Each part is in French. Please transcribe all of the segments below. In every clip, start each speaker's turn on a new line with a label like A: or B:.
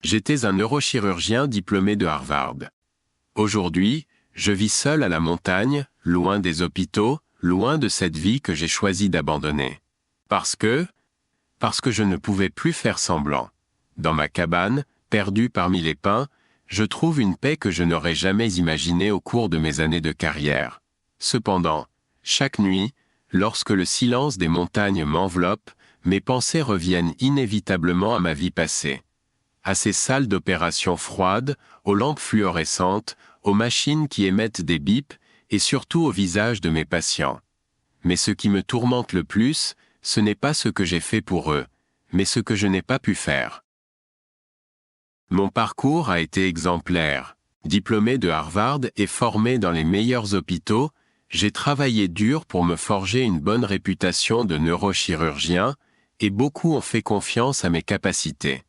A: J'étais un neurochirurgien diplômé de Harvard. Aujourd'hui, je vis seul à la montagne, loin des hôpitaux, loin de cette vie que j'ai choisi d'abandonner. Parce que je ne pouvais plus faire semblant. Dans ma cabane, perdue parmi les pins, je trouve une paix que je n'aurais jamais imaginée au cours de mes années de carrière. Cependant, chaque nuit, lorsque le silence des montagnes m'enveloppe, mes pensées reviennent inévitablement à ma vie passée. À ces salles d'opération froides, aux lampes fluorescentes, aux machines qui émettent des bips, et surtout au visage de mes patients. Mais ce qui me tourmente le plus, ce n'est pas ce que j'ai fait pour eux, mais ce que je n'ai pas pu faire. Mon parcours a été exemplaire. Diplômé de Harvard et formé dans les meilleurs hôpitaux, j'ai travaillé dur pour me forger une bonne réputation de neurochirurgien, et beaucoup ont fait confiance à mes capacités.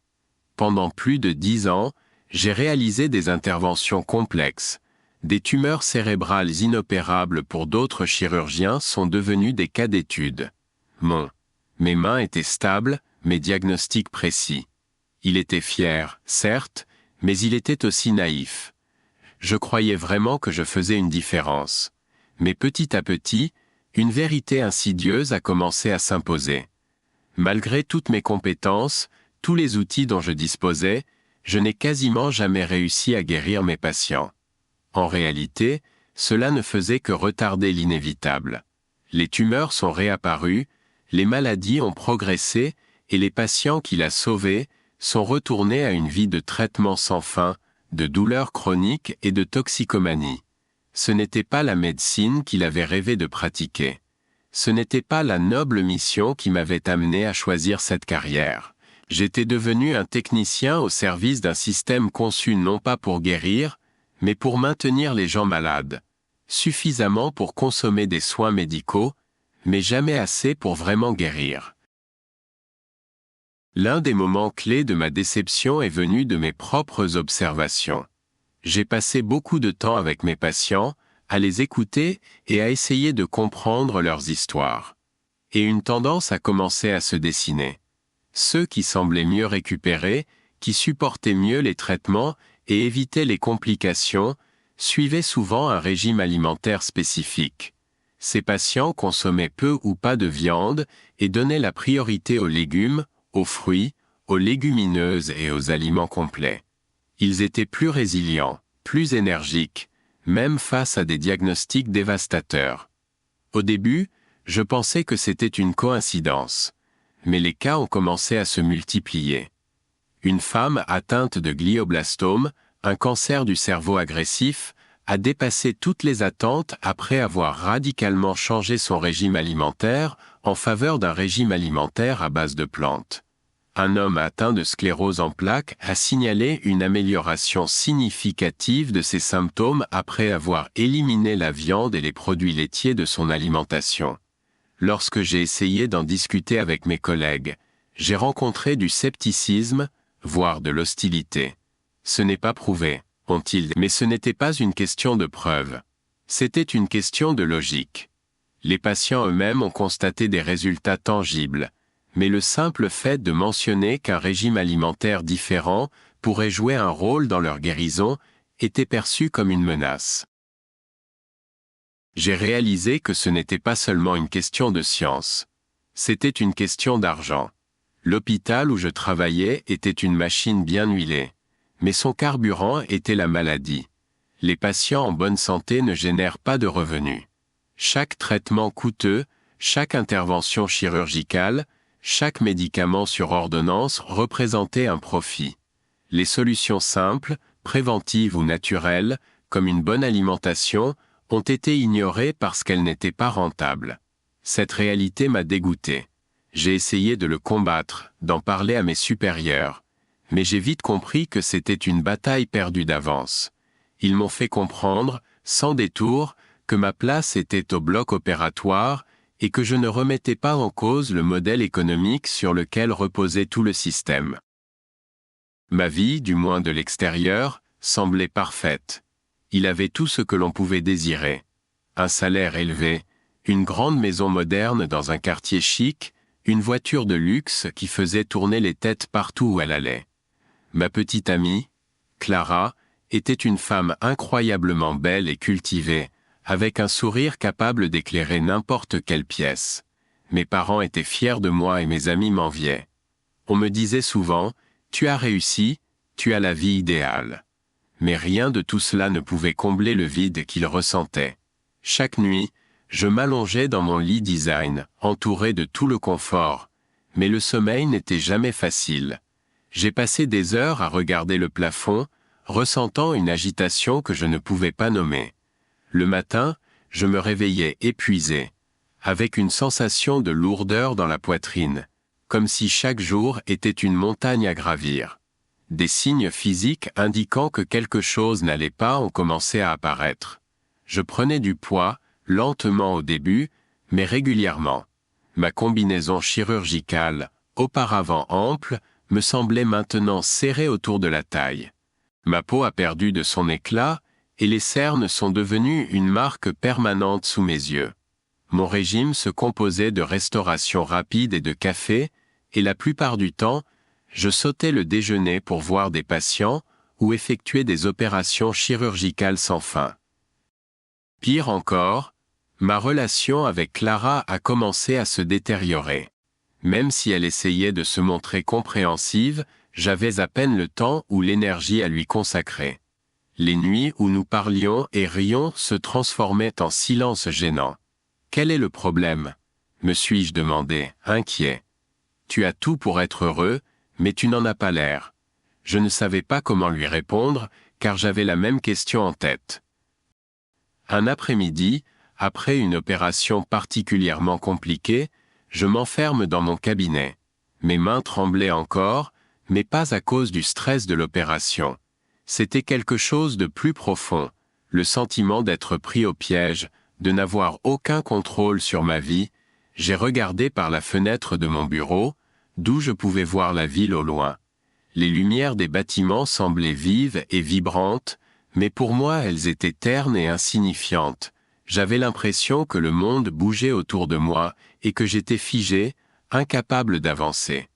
A: Pendant plus de 10 ans, j'ai réalisé des interventions complexes. Des tumeurs cérébrales inopérables pour d'autres chirurgiens sont devenues des cas d'étude. Mes mains étaient stables, mes diagnostics précis. Il était fier, certes, mais il était aussi naïf. Je croyais vraiment que je faisais une différence. Mais petit à petit, une vérité insidieuse a commencé à s'imposer. Malgré toutes mes compétences, tous les outils dont je disposais, je n'ai quasiment jamais réussi à guérir mes patients. En réalité, cela ne faisait que retarder l'inévitable. Les tumeurs sont réapparues, les maladies ont progressé et les patients qu'il a sauvés sont retournés à une vie de traitement sans fin, de douleurs chroniques et de toxicomanie. Ce n'était pas la médecine qu'il avait rêvé de pratiquer. Ce n'était pas la noble mission qui m'avait amené à choisir cette carrière. J'étais devenu un technicien au service d'un système conçu non pas pour guérir, mais pour maintenir les gens malades. Suffisamment pour consommer des soins médicaux, mais jamais assez pour vraiment guérir. L'un des moments clés de ma déception est venu de mes propres observations. J'ai passé beaucoup de temps avec mes patients, à les écouter et à essayer de comprendre leurs histoires. Et une tendance a commencé à se dessiner. Ceux qui semblaient mieux récupérer, qui supportaient mieux les traitements et évitaient les complications, suivaient souvent un régime alimentaire spécifique. Ces patients consommaient peu ou pas de viande et donnaient la priorité aux légumes, aux fruits, aux légumineuses et aux aliments complets. Ils étaient plus résilients, plus énergiques, même face à des diagnostics dévastateurs. Au début, je pensais que c'était une coïncidence. Mais les cas ont commencé à se multiplier. Une femme atteinte de glioblastome, un cancer du cerveau agressif, a dépassé toutes les attentes après avoir radicalement changé son régime alimentaire en faveur d'un régime alimentaire à base de plantes. Un homme atteint de sclérose en plaques a signalé une amélioration significative de ses symptômes après avoir éliminé la viande et les produits laitiers de son alimentation. Lorsque j'ai essayé d'en discuter avec mes collègues, j'ai rencontré du scepticisme, voire de l'hostilité. Ce n'est pas prouvé, ont-ils dit, mais ce n'était pas une question de preuve. C'était une question de logique. Les patients eux-mêmes ont constaté des résultats tangibles, mais le simple fait de mentionner qu'un régime alimentaire différent pourrait jouer un rôle dans leur guérison était perçu comme une menace. J'ai réalisé que ce n'était pas seulement une question de science. C'était une question d'argent. L'hôpital où je travaillais était une machine bien huilée, mais son carburant était la maladie. Les patients en bonne santé ne génèrent pas de revenus. Chaque traitement coûteux, chaque intervention chirurgicale, chaque médicament sur ordonnance représentait un profit. Les solutions simples, préventives ou naturelles, comme une bonne alimentation, ont été ignorées parce qu'elles n'étaient pas rentables. Cette réalité m'a dégoûté. J'ai essayé de le combattre, d'en parler à mes supérieurs, mais j'ai vite compris que c'était une bataille perdue d'avance. Ils m'ont fait comprendre, sans détour, que ma place était au bloc opératoire et que je ne remettais pas en cause le modèle économique sur lequel reposait tout le système. Ma vie, du moins de l'extérieur, semblait parfaite. Il avait tout ce que l'on pouvait désirer. Un salaire élevé, une grande maison moderne dans un quartier chic, une voiture de luxe qui faisait tourner les têtes partout où elle allait. Ma petite amie, Clara, était une femme incroyablement belle et cultivée, avec un sourire capable d'éclairer n'importe quelle pièce. Mes parents étaient fiers de moi et mes amis m'enviaient. On me disait souvent, « Tu as réussi, tu as la vie idéale. » Mais rien de tout cela ne pouvait combler le vide qu'ils ressentaient. Chaque nuit, je m'allongeais dans mon lit design, entouré de tout le confort, mais le sommeil n'était jamais facile. J'ai passé des heures à regarder le plafond, ressentant une agitation que je ne pouvais pas nommer. Le matin, je me réveillais épuisé, avec une sensation de lourdeur dans la poitrine, comme si chaque jour était une montagne à gravir. Des signes physiques indiquant que quelque chose n'allait pas ont commencé à apparaître. Je prenais du poids, lentement au début, mais régulièrement. Ma combinaison chirurgicale, auparavant ample, me semblait maintenant serrée autour de la taille. Ma peau a perdu de son éclat, et les cernes sont devenues une marque permanente sous mes yeux. Mon régime se composait de restauration rapide et de café, et la plupart du temps, je sautais le déjeuner pour voir des patients ou effectuer des opérations chirurgicales sans fin. Pire encore, ma relation avec Clara a commencé à se détériorer. Même si elle essayait de se montrer compréhensive, j'avais à peine le temps ou l'énergie à lui consacrer. Les nuits où nous parlions et rions se transformaient en silence gênant. « Quel est le problème ?» me suis-je demandé, inquiet. « Tu as tout pour être heureux, mais tu n'en as pas l'air. » Je ne savais pas comment lui répondre, car j'avais la même question en tête. Un après-midi, après une opération particulièrement compliquée, je m'enferme dans mon cabinet. Mes mains tremblaient encore, mais pas à cause du stress de l'opération. C'était quelque chose de plus profond, le sentiment d'être pris au piège, de n'avoir aucun contrôle sur ma vie. J'ai regardé par la fenêtre de mon bureau, d'où je pouvais voir la ville au loin. Les lumières des bâtiments semblaient vives et vibrantes, mais pour moi elles étaient ternes et insignifiantes. J'avais l'impression que le monde bougeait autour de moi et que j'étais figé, incapable d'avancer.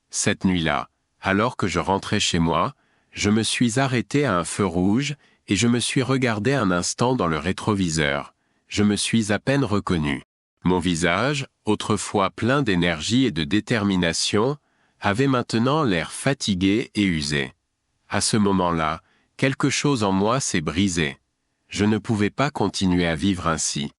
A: Cette nuit-là, alors que je rentrais chez moi, je me suis arrêté à un feu rouge et je me suis regardé un instant dans le rétroviseur. Je me suis à peine reconnu. Mon visage, autrefois plein d'énergie et de détermination, avait maintenant l'air fatigué et usé. À ce moment-là, quelque chose en moi s'est brisé. Je ne pouvais pas continuer à vivre ainsi.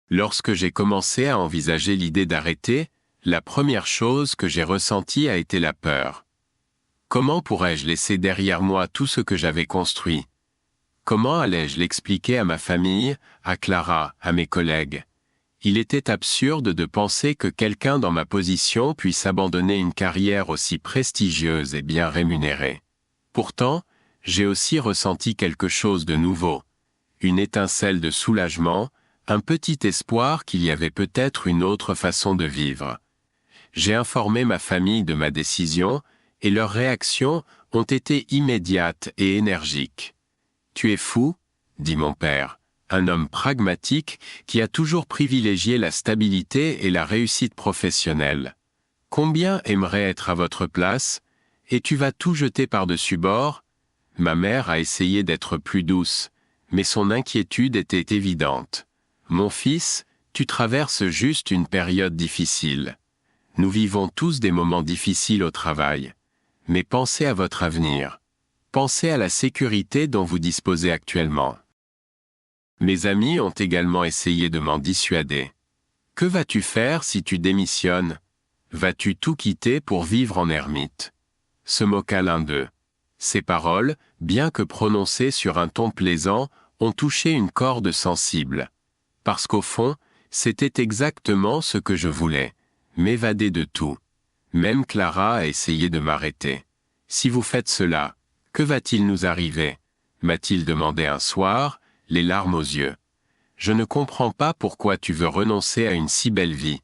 A: Lorsque j'ai commencé à envisager l'idée d'arrêter, la première chose que j'ai ressentie a été la peur. Comment pourrais-je laisser derrière moi tout ce que j'avais construit? Comment allais-je l'expliquer à ma famille, à Clara, à mes collègues? Il était absurde de penser que quelqu'un dans ma position puisse abandonner une carrière aussi prestigieuse et bien rémunérée. Pourtant, j'ai aussi ressenti quelque chose de nouveau. Une étincelle de soulagement, un petit espoir qu'il y avait peut-être une autre façon de vivre. J'ai informé ma famille de ma décision, et leurs réactions ont été immédiates et énergiques. « Tu es fou ?» dit mon père, un homme pragmatique qui a toujours privilégié la stabilité et la réussite professionnelle. « Combien aimerait être à votre place, et tu vas tout jeter par-dessus bord ?» Ma mère a essayé d'être plus douce, mais son inquiétude était évidente. « Mon fils, tu traverses juste une période difficile. Nous vivons tous des moments difficiles au travail. Mais pensez à votre avenir. Pensez à la sécurité dont vous disposez actuellement. » Mes amis ont également essayé de m'en dissuader. « Que vas-tu faire si tu démissionnes? Vas-tu tout quitter pour vivre en ermite ?» se moqua l'un d'eux. Ces paroles, bien que prononcées sur un ton plaisant, ont touché une corde sensible. Parce qu'au fond, c'était exactement ce que je voulais, m'évader de tout. Même Clara a essayé de m'arrêter. « Si vous faites cela, que va-t-il nous arriver ?» m'a-t-il demandé un soir, les larmes aux yeux. « Je ne comprends pas pourquoi tu veux renoncer à une si belle vie. »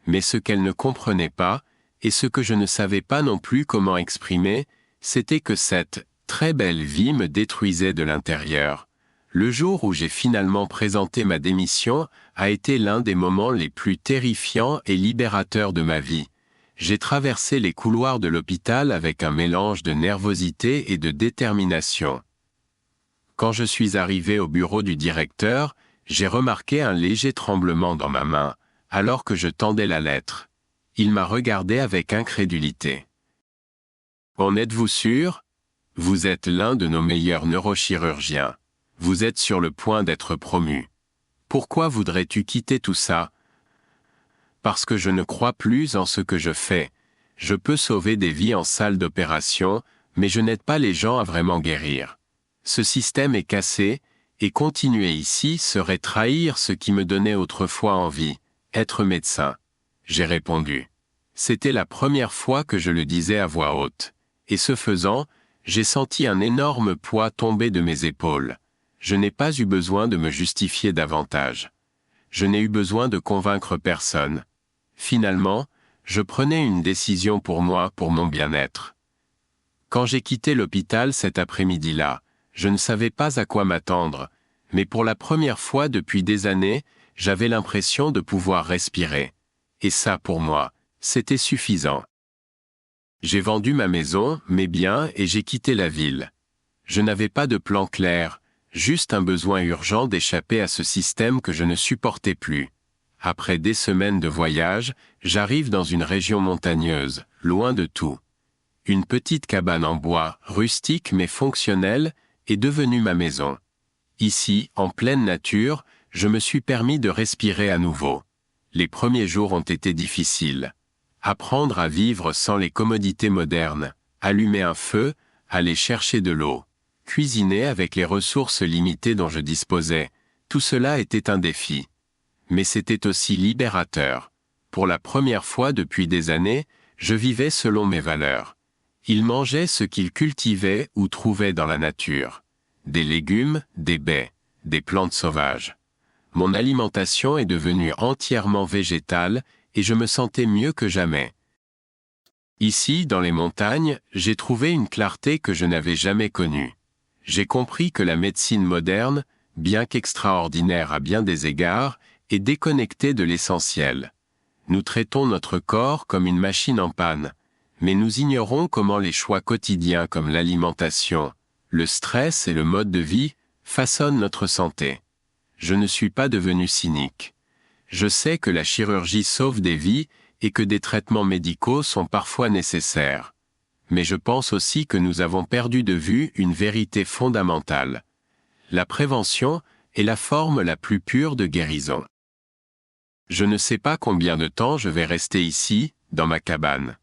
A: Mais ce qu'elle ne comprenait pas, et ce que je ne savais pas non plus comment exprimer, c'était que cette très belle vie me détruisait de l'intérieur. Le jour où j'ai finalement présenté ma démission a été l'un des moments les plus terrifiants et libérateurs de ma vie. J'ai traversé les couloirs de l'hôpital avec un mélange de nervosité et de détermination. Quand je suis arrivé au bureau du directeur, j'ai remarqué un léger tremblement dans ma main, alors que je tendais la lettre. Il m'a regardé avec incrédulité. « En êtes-vous sûr ? Vous êtes l'un de nos meilleurs neurochirurgiens. Vous êtes sur le point d'être promu. Pourquoi voudrais-tu quitter tout ça ? Parce que je ne crois plus en ce que je fais. Je peux sauver des vies en salle d'opération, mais je n'aide pas les gens à vraiment guérir. Ce système est cassé, et continuer ici serait trahir ce qui me donnait autrefois envie, être médecin. » J'ai répondu. C'était la première fois que je le disais à voix haute. Et ce faisant, j'ai senti un énorme poids tomber de mes épaules. Je n'ai pas eu besoin de me justifier davantage. Je n'ai eu besoin de convaincre personne. Finalement, je prenais une décision pour moi, pour mon bien-être. Quand j'ai quitté l'hôpital cet après-midi-là, je ne savais pas à quoi m'attendre, mais pour la première fois depuis des années, j'avais l'impression de pouvoir respirer. Et ça, pour moi, c'était suffisant. J'ai vendu ma maison, mes biens, et j'ai quitté la ville. Je n'avais pas de plan clair, juste un besoin urgent d'échapper à ce système que je ne supportais plus. Après des semaines de voyage, j'arrive dans une région montagneuse, loin de tout. Une petite cabane en bois, rustique mais fonctionnelle, est devenue ma maison. Ici, en pleine nature, je me suis permis de respirer à nouveau. Les premiers jours ont été difficiles. Apprendre à vivre sans les commodités modernes, allumer un feu, aller chercher de l'eau, cuisiner avec les ressources limitées dont je disposais, tout cela était un défi. Mais c'était aussi libérateur. Pour la première fois depuis des années, je vivais selon mes valeurs. Ils mangeaient ce qu'ils cultivaient ou trouvaient dans la nature. Des légumes, des baies, des plantes sauvages. Mon alimentation est devenue entièrement végétale et je me sentais mieux que jamais. Ici, dans les montagnes, j'ai trouvé une clarté que je n'avais jamais connue. J'ai compris que la médecine moderne, bien qu'extraordinaire à bien des égards, est déconnectée de l'essentiel. Nous traitons notre corps comme une machine en panne, mais nous ignorons comment les choix quotidiens comme l'alimentation, le stress et le mode de vie façonnent notre santé. Je ne suis pas devenu cynique. Je sais que la chirurgie sauve des vies et que des traitements médicaux sont parfois nécessaires. Mais je pense aussi que nous avons perdu de vue une vérité fondamentale. La prévention est la forme la plus pure de guérison. Je ne sais pas combien de temps je vais rester ici, dans ma cabane.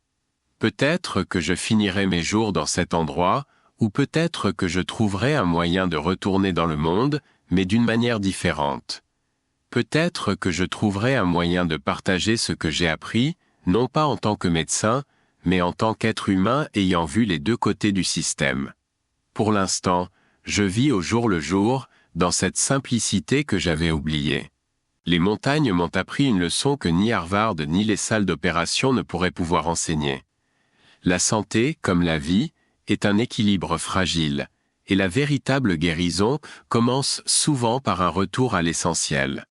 A: Peut-être que je finirai mes jours dans cet endroit, ou peut-être que je trouverai un moyen de retourner dans le monde, mais d'une manière différente. Peut-être que je trouverai un moyen de partager ce que j'ai appris, non pas en tant que médecin, mais en tant qu'être humain ayant vu les deux côtés du système. Pour l'instant, je vis au jour le jour, dans cette simplicité que j'avais oubliée. Les montagnes m'ont appris une leçon que ni Harvard ni les salles d'opération ne pourraient pouvoir enseigner. La santé, comme la vie, est un équilibre fragile, et la véritable guérison commence souvent par un retour à l'essentiel.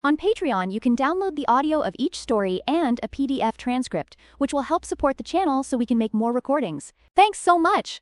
B: On Patreon, you can download the audio of each story and a PDF transcript, which will help support the channel so we can make more recordings. Thanks so much!